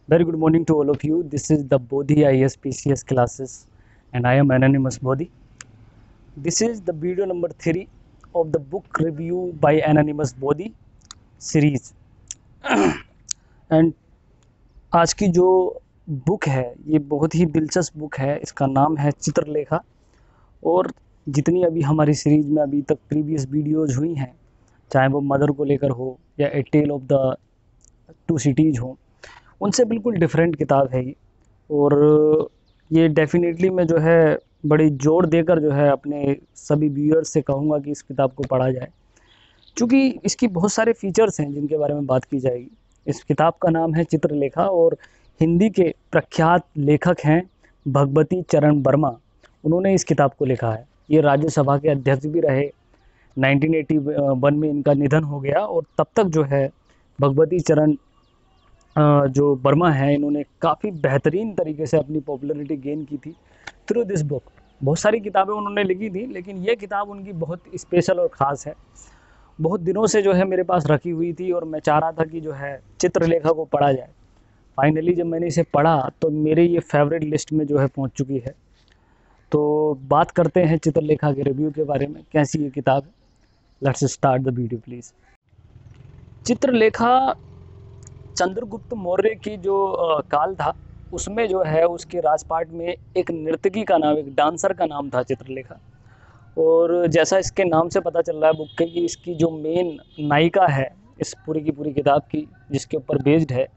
Very good morning to all of you. This is the Bodhi IAS PCS classes and I am Anonymous Bodhi. This is the video number 3 of the book review by Anonymous Bodhi series. And आज की जो book है ये बहुत ही दिलचस्प book है। इसका नाम है चित्रलेखा। और जितनी अभी हमारी सीरीज़ में अभी तक प्रीवियस वीडियोज़ हुई हैं, चाहे वो मदर को लेकर हो या a tale of the two cities हो, उनसे बिल्कुल डिफरेंट किताब है ये। और ये डेफिनेटली मैं जो है बड़ी जोर देकर जो है अपने सभी व्यूअर्स से कहूँगा कि इस किताब को पढ़ा जाए, क्योंकि इसकी बहुत सारे फीचर्स हैं जिनके बारे में बात की जाएगी। इस किताब का नाम है चित्रलेखा और हिंदी के प्रख्यात लेखक हैं भगवती चरण वर्मा। उन्होंने इस किताब को लिखा है। ये राज्यसभा के अध्यक्ष भी रहे। 1981 में इनका निधन हो गया और तब तक जो है भगवती चरण जो वर्मा है, इन्होंने काफ़ी बेहतरीन तरीके से अपनी पॉपुलैरिटी गेन की थी थ्रू दिस बुक। बहुत सारी किताबें उन्होंने लिखी थी, लेकिन ये किताब उनकी बहुत स्पेशल और ख़ास है। बहुत दिनों से जो है मेरे पास रखी हुई थी और मैं चाह रहा था कि जो है चित्रलेखा को पढ़ा जाए। फाइनली जब मैंने इसे पढ़ा तो मेरे ये फेवरेट लिस्ट में जो है पहुंच चुकी है। तो बात करते हैं चित्रलेखा के रिव्यू के बारे में, कैसी ये किताब है। Let's start the video please. Chitralekha Chandragupta Maurya की जो काल था, उसमें जो है उसके राजपाट में एक नर्तकी का नाम, एक डांसर का नाम था चित्रलेखा। और जैसा इसके नाम से पता चल रहा है बुक के कि इसकी जो मेन नायिका है इस पूरी की पूरी किताब की, जिसके ऊपर बेस्ड है,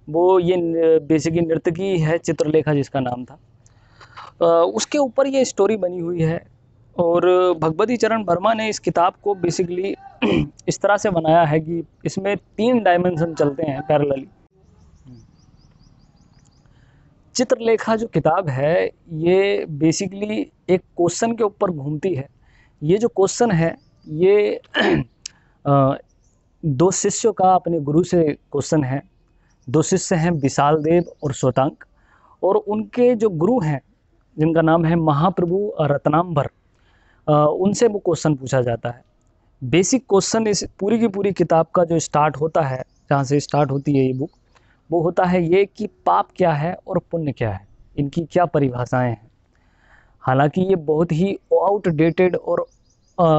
वो ये बेसिकली नर्तकी है चित्रलेखा जिसका नाम था। उसके ऊपर ये स्टोरी बनी हुई है। और भगवती चरण वर्मा ने इस किताब को बेसिकली इस तरह से बनाया है कि इसमें 3 डायमेंशन चलते हैं पैरेलली। चित्रलेखा जो किताब है ये बेसिकली एक क्वेश्चन के ऊपर घूमती है। ये जो क्वेश्चन है ये 2 शिष्यों का अपने गुरु से क्वेश्चन है। 2 शिष्य हैं विशाल देव और श्वेतांक, और उनके जो गुरु हैं जिनका नाम है महाप्रभु रत्नांबर, उनसे वो क्वेश्चन पूछा जाता है। बेसिक क्वेश्चन इस पूरी की पूरी किताब का जो स्टार्ट होता है, जहाँ से स्टार्ट होती है ये बुक, वो होता है ये कि पाप क्या है और पुण्य क्या है, इनकी क्या परिभाषाएं हैं। हालांकि ये बहुत ही आउटडेटेड और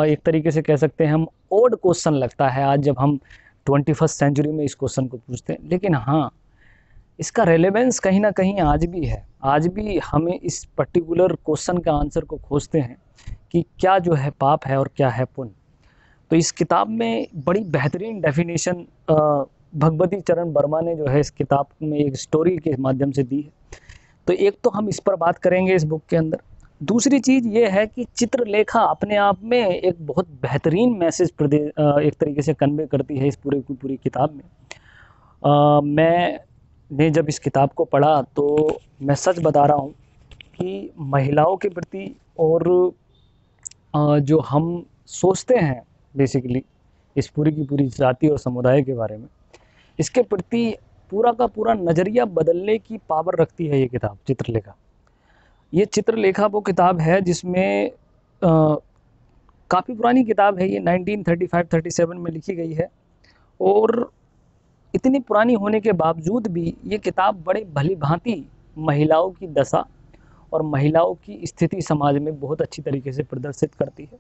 एक तरीके से कह सकते हैं हम ओल्ड क्वेश्चन लगता है आज जब हम 21st सेंचुरी में इस क्वेश्चन को पूछते हैं, लेकिन हाँ इसका रेलेवेंस कहीं ना कहीं आज भी है। आज भी हमें इस पर्टिकुलर क्वेश्चन का आंसर को खोजते हैं कि क्या जो है पाप है और क्या है पुण्य। तो इस किताब में बड़ी बेहतरीन डेफिनेशन भगवती चरण वर्मा ने जो है इस किताब में एक स्टोरी के माध्यम से दी है। तो एक तो हम इस पर बात करेंगे इस बुक के अंदर। दूसरी चीज़ ये है कि चित्रलेखा अपने आप में एक बहुत बेहतरीन मैसेज एक तरीके से कन्वे करती है इस पूरी की पूरी किताब में। मैंने जब इस किताब को पढ़ा तो मैं सच बता रहा हूँ कि महिलाओं के प्रति और जो हम सोचते हैं बेसिकली इस पूरी की पूरी जाति और समुदाय के बारे में, इसके प्रति पूरा का पूरा नज़रिया बदलने की पावर रखती है ये किताब चित्रलेखा। ये चित्रलेखा वो किताब है जिसमें काफ़ी पुरानी किताब है ये, 1935-37 में लिखी गई है। और इतनी पुरानी होने के बावजूद भी ये किताब बड़े भली भांति महिलाओं की दशा और महिलाओं की स्थिति समाज में बहुत अच्छी तरीके से प्रदर्शित करती है।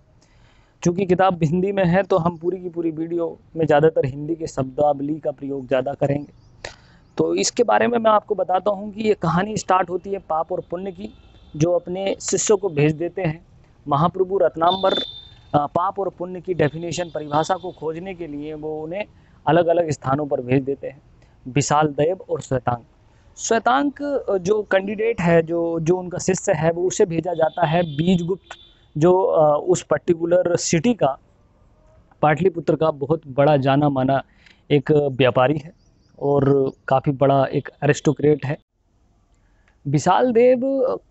चूँकि किताब हिंदी में है तो हम पूरी की पूरी वीडियो में ज़्यादातर हिंदी के शब्दावली का प्रयोग ज़्यादा करेंगे। तो इसके बारे में मैं आपको बताता हूँ कि ये कहानी स्टार्ट होती है पाप और पुण्य की, जो अपने शिष्यों को भेज देते हैं महाप्रभु रत्नांबर पाप और पुण्य की डेफिनेशन परिभाषा को खोजने के लिए। वो उन्हें अलग अलग स्थानों पर भेज देते हैं, विशाल देव और श्वेतांक। श्वेतांक जो कैंडिडेट है, जो उनका शिष्य है, वो उसे भेजा जाता है बीजगुप्त, जो उस पर्टिकुलर सिटी का, पाटलिपुत्र का बहुत बड़ा जाना माना एक व्यापारी है। और काफ़ी बड़ा एक एरिस्टोक्रेट है। विशाल देव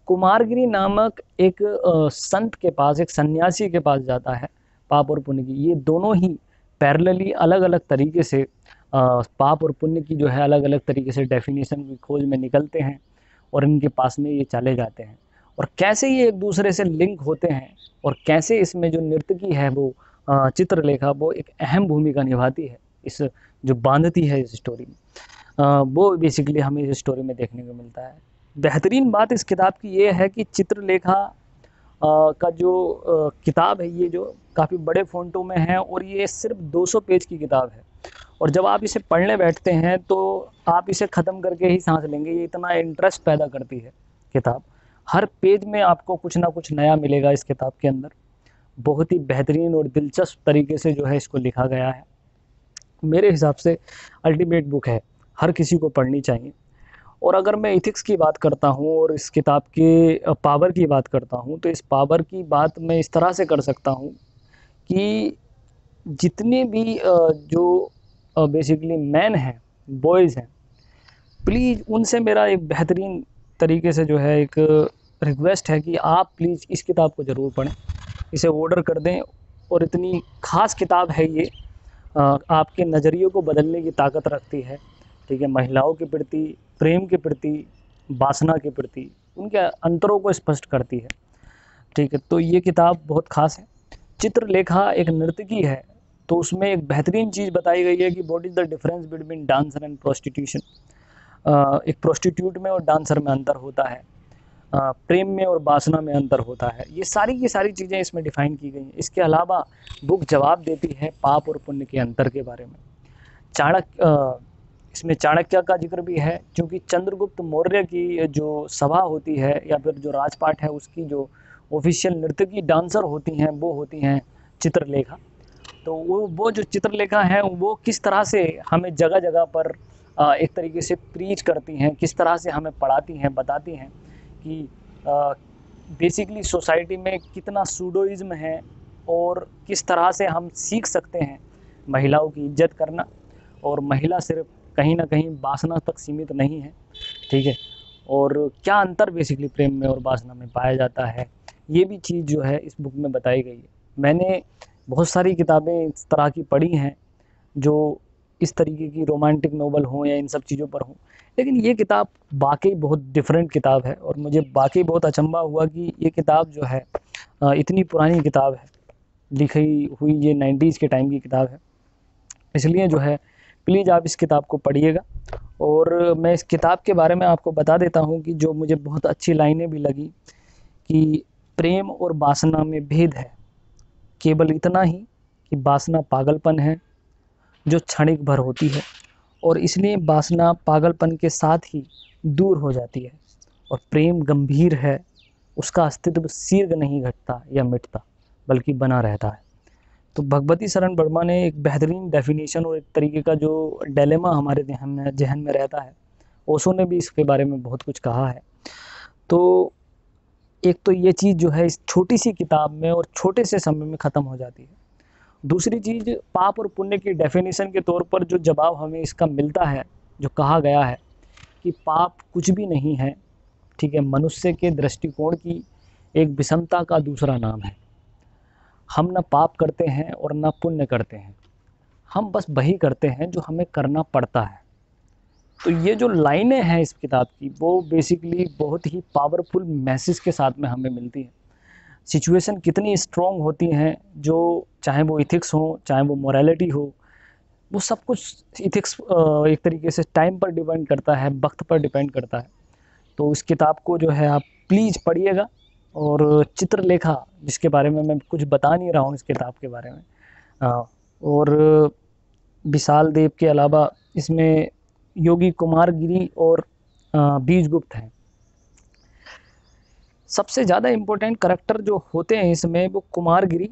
कुमारगिरी नामक एक संत के पास, एक सन्यासी के पास जाता है पाप और पुण्य की। ये दोनों ही पैरेलली अलग अलग तरीके से पाप और पुण्य की जो है अलग अलग तरीके से डेफिनेशन की खोज में निकलते हैं और इनके पास में ये चले जाते हैं, और कैसे ये एक दूसरे से लिंक होते हैं और कैसे इसमें जो नर्तकी है वो चित्रलेखा वो एक अहम भूमिका निभाती है, इस जो बांधती है इस स्टोरी में, वो बेसिकली हमें इस स्टोरी में देखने को मिलता है। बेहतरीन बात इस किताब की ये है कि चित्रलेखा का जो किताब है ये जो काफ़ी बड़े फ़ॉन्टों में है और ये सिर्फ 200 पेज की किताब है, और जब आप इसे पढ़ने बैठते हैं तो आप इसे ख़त्म करके ही सांस लेंगे, ये इतना इंटरेस्ट पैदा करती है किताब। हर पेज में आपको कुछ ना कुछ नया मिलेगा इस किताब के अंदर। बहुत ही बेहतरीन और दिलचस्प तरीके से जो है इसको लिखा गया है। मेरे हिसाब से अल्टीमेट बुक है, हर किसी को पढ़नी चाहिए। और अगर मैं इथिक्स की बात करता हूँ और इस किताब के पावर की बात करता हूँ, तो इस पावर की बात मैं इस तरह से कर सकता हूँ कि जितने भी जो बेसिकली मैन हैं, बॉयज़ हैं, प्लीज़ उनसे मेरा एक बेहतरीन तरीके से जो है एक रिक्वेस्ट है कि आप प्लीज़ इस किताब को ज़रूर पढ़ें, इसे ऑर्डर कर दें। और इतनी ख़ास किताब है ये, आपके नज़रिए को बदलने की ताकत रखती है, ठीक है। महिलाओं के प्रति, प्रेम के प्रति, वासना के प्रति, उनके अंतरों को स्पष्ट करती है, ठीक है। तो ये किताब बहुत ख़ास है। चित्रलेखा एक नर्तकी है, तो उसमें एक बेहतरीन चीज़ बताई गई है कि what is the difference between dancer and prostitution. एक प्रोस्टिट्यूट में और डांसर में अंतर होता है, प्रेम में और वासना में अंतर होता है। ये सारी की सारी चीज़ें इसमें डिफ़ाइन की गई हैं। इसके अलावा बुक जवाब देती है पाप और पुण्य के अंतर के बारे में। इसमें चाणक्य का जिक्र भी है, क्योंकि चंद्रगुप्त मौर्य की जो सभा होती है या फिर जो राजपाट है उसकी जो ऑफिशियल नर्तकी डांसर होती हैं वो होती हैं चित्रलेखा। तो वो जो चित्रलेखा है वो किस तरह से हमें जगह जगह पर एक तरीके से प्रीच करती हैं, किस तरह से हमें पढ़ाती हैं, बताती हैं कि बेसिकली सोसाइटी में कितना सूडोइज्म है और किस तरह से हम सीख सकते हैं महिलाओं की इज्जत करना। और महिला सिर्फ कहीं ना कहीं वासना तक सीमित नहीं है, ठीक है। और क्या अंतर बेसिकली प्रेम में और वासना में पाया जाता है, ये भी चीज़ जो है इस बुक में बताई गई है। मैंने बहुत सारी किताबें इस तरह की पढ़ी हैं जो इस तरीके की रोमांटिक नोवेल हों या इन सब चीज़ों पर हों, लेकिन ये किताब वाकई बहुत डिफरेंट किताब है और मुझे वाकई बहुत अचंभा हुआ कि ये किताब जो है इतनी पुरानी किताब है, लिखी हुई ये 90s के टाइम की किताब है। इसलिए जो है प्लीज़ आप इस किताब को पढ़िएगा। और मैं इस किताब के बारे में आपको बता देता हूँ कि जो मुझे बहुत अच्छी लाइनें भी लगी कि प्रेम और वासना में भेद है, केवल इतना ही कि वासना पागलपन है जो क्षणिक भर होती है, और इसलिए वासना पागलपन के साथ ही दूर हो जाती है, और प्रेम गंभीर है, उसका अस्तित्व शीघ्र नहीं घटता या मिटता बल्कि बना रहता है। तो भगवती शरण वर्मा ने एक बेहतरीन डेफिनेशन और एक तरीके का जो डिलेमा हमारे जहन में रहता है, ओशो ने भी इसके बारे में बहुत कुछ कहा है। तो एक तो ये चीज़ जो है इस छोटी सी किताब में और छोटे से समय में ख़त्म हो जाती है। दूसरी चीज़, पाप और पुण्य की डेफिनेशन के तौर पर जो जवाब हमें इसका मिलता है, जो कहा गया है कि पाप कुछ भी नहीं है, ठीक है, मनुष्य के दृष्टिकोण की एक विषमता का दूसरा नाम है। हम ना पाप करते हैं और ना पुण्य करते हैं, हम बस वही करते हैं जो हमें करना पड़ता है। तो ये जो लाइनें हैं इस किताब की वो बेसिकली बहुत ही पावरफुल मैसेज के साथ में हमें मिलती है। सिचुएशन कितनी स्ट्रॉन्ग होती हैं, जो चाहे वो इथिक्स हो, चाहे वो मोरालिटी हो, वो सब कुछ इथिक्स एक तरीके से टाइम पर डिपेंड करता है, वक्त पर डिपेंड करता है। तो इस किताब को जो है आप प्लीज़ पढ़िएगा। और चित्रलेखा, जिसके बारे में मैं कुछ बता नहीं रहा हूँ इस किताब के बारे में, और विशाल देव के अलावा इसमें योगी कुमारगिरी और बीजगुप्त हैं। सबसे ज़्यादा इम्पोर्टेंट करैक्टर जो होते हैं इसमें वो कुमारगिरी,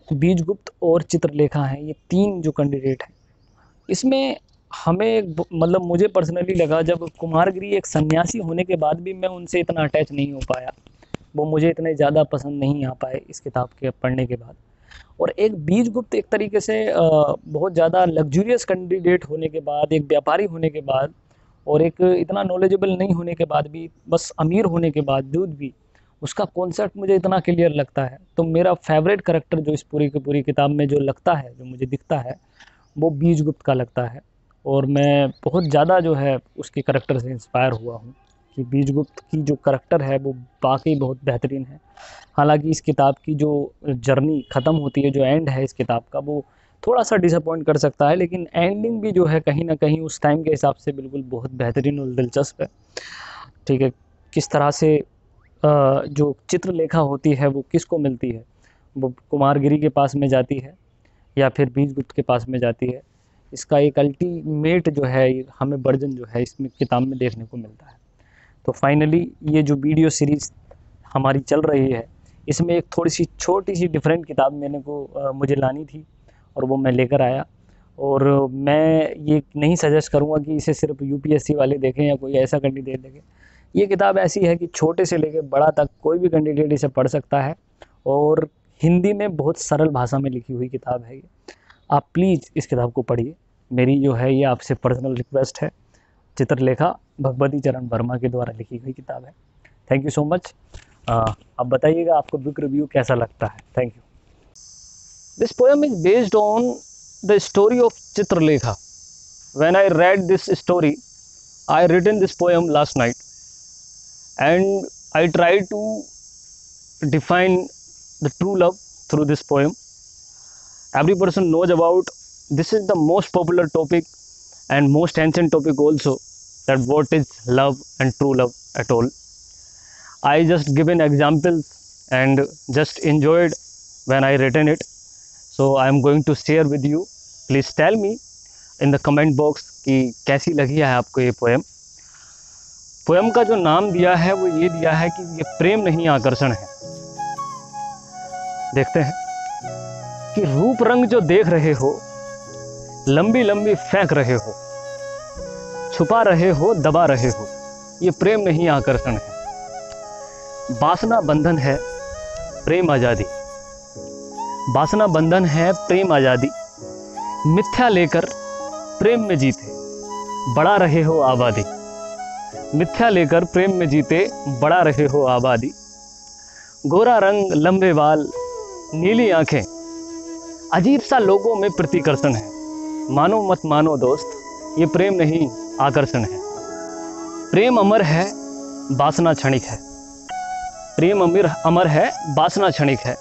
बीजगुप्त और चित्रलेखा हैं। ये तीन जो कैंडिडेट हैं इसमें हमें मतलब मुझे पर्सनली लगा, जब कुमारगिरी एक सन्यासी होने के बाद भी मैं उनसे इतना अटैच नहीं हो पाया, वो मुझे इतने ज़्यादा पसंद नहीं आ पाए इस किताब के पढ़ने के बाद। और एक बीजगुप्त एक तरीके से बहुत ज़्यादा लग्जूरियस कैंडिडेट होने के बाद, एक व्यापारी होने के बाद और एक इतना नॉलेजेबल नहीं होने के बाद भी, बस अमीर होने के बावजूद भी उसका कॉन्सेप्ट मुझे इतना क्लियर लगता है। तो मेरा फेवरेट करैक्टर जो इस पूरी की पूरी किताब में जो लगता है, जो मुझे दिखता है, वो बीजगुप्त का लगता है। और मैं बहुत ज़्यादा जो है उसके करैक्टर से इंस्पायर हुआ हूँ कि बीजगुप्त की जो करैक्टर है वो वाकई बहुत बेहतरीन है। हालांकि इस किताब की जो जर्नी ख़त्म होती है, जो एंड है इस किताब का, वो थोड़ा सा डिसअपॉइंट कर सकता है, लेकिन एंडिंग भी जो है कहीं ना कहीं उस टाइम के हिसाब से बिल्कुल बहुत बेहतरीन और दिलचस्प है। ठीक है, किस तरह से जो चित्रलेखा होती है वो किसको मिलती है, वो कुमारगिरी के पास में जाती है या फिर बीजगुप्त के पास में जाती है, इसका एक अल्टीमेट जो है हमें वर्जन जो है इसमें किताब में देखने को मिलता है। तो फाइनली ये जो वीडियो सीरीज़ हमारी चल रही है, इसमें एक थोड़ी सी छोटी सी डिफरेंट किताब मुझे लानी थी और वो मैं लेकर आया। और मैं ये नहीं सजेस्ट करूँगा कि इसे सिर्फ यूपीएससी वाले देखें या कोई ऐसा कैंडिडेट देखें। ये किताब ऐसी है कि छोटे से लेकर बड़ा तक कोई भी कैंडिडेट इसे पढ़ सकता है और हिंदी में बहुत सरल भाषा में लिखी हुई किताब है ये। आप प्लीज़ इस किताब को पढ़िए, मेरी जो है ये आपसे पर्सनल रिक्वेस्ट है। चित्रलेखा भगवती चरण वर्मा के द्वारा लिखी हुई किताब है। Thank you so much. अब बताइएगा आपको बुक रिव्यू कैसा लगता है। Thank you. This poem is based on the story of Chitralekha. When I read this story, I written this poem last night and I tried to define the true love through this poem. Every person knows about this is the most popular topic and most ancient topic also, that what is love and true love at all. I just given examples and just enjoyed when I written it, so I am going to share with you. Please tell me in the comment box कि कैसी लगी है आपको ये poem. Poem का जो नाम दिया है वो ये दिया है कि ये प्रेम नहीं आकर्षण है। देखते हैं कि रूप रंग जो देख रहे हो, लंबी लंबी फेंक रहे हो, छुपा रहे हो, दबा रहे हो, ये प्रेम नहीं आकर्षण है। वासना बंधन है, प्रेम आज़ादी। वासना बंधन है, प्रेम आज़ादी। मिथ्या लेकर प्रेम में जीते, बढ़ा रहे हो आबादी। मिथ्या लेकर प्रेम में जीते, बढ़ा रहे हो आबादी। गोरा रंग, लंबे बाल, नीली आंखें, अजीब सा लोगों में प्रतिकर्षण है। मानो मत मानो दोस्त, ये प्रेम नहीं आकर्षण है। प्रेम अमर है, वासना क्षणिक है। प्रेम अमर है, वासना क्षणिक है।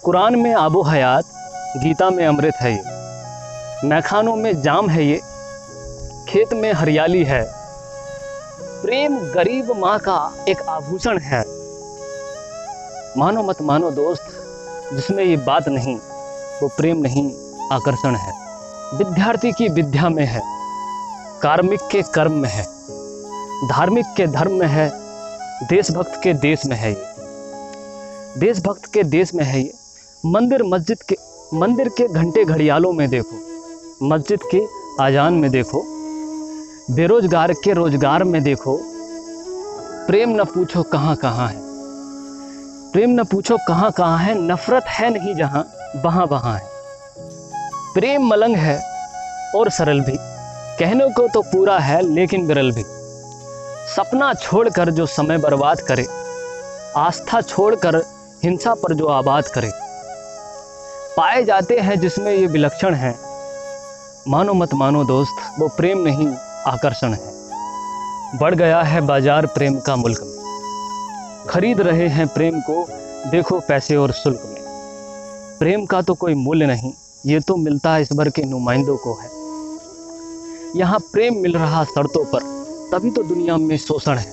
कुरान में आबो हयात, गीता में अमृत है ये। मैखानों में जाम है ये, खेत में हरियाली है। प्रेम गरीब माँ का एक आभूषण है। मानो मत मानो दोस्त, जिसमें ये बात नहीं, वो प्रेम नहीं आकर्षण है। विद्यार्थी की विद्या में है, कार्मिक के कर्म में है, धार्मिक के धर्म में है, देशभक्त के देश में है ये। देशभक्त के देश में है ये। मंदिर के घंटे घड़ियालों में देखो, मस्जिद के आजान में देखो, बेरोजगार के रोजगार में देखो। प्रेम न पूछो कहाँ कहाँ है, प्रेम न पूछो कहाँ कहाँ है। नफरत है नहीं जहाँ, वहाँ वहाँ है। प्रेम मलंग है और सरल भी, कहने को तो पूरा है लेकिन विरल भी। सपना छोड़कर जो समय बर्बाद करे, आस्था छोड़कर हिंसा पर जो आबाद करे। पाए जाते हैं जिसमें ये विलक्षण है। मानो मत मानो दोस्त, वो प्रेम नहीं आकर्षण है। बढ़ गया है बाजार प्रेम का मुल्क में, खरीद रहे हैं प्रेम को देखो पैसे और शुल्क में। प्रेम का तो कोई मूल्य नहीं, ये तो मिलता है ईश्वर के नुमाइंदों को है। यहाँ प्रेम मिल रहा शर्तों पर, तभी तो दुनिया में शोषण है।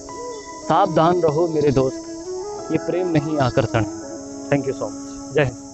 सावधान रहो मेरे दोस्त, ये प्रेम नहीं आकर्षण है। Thank you so much. जय हिंद।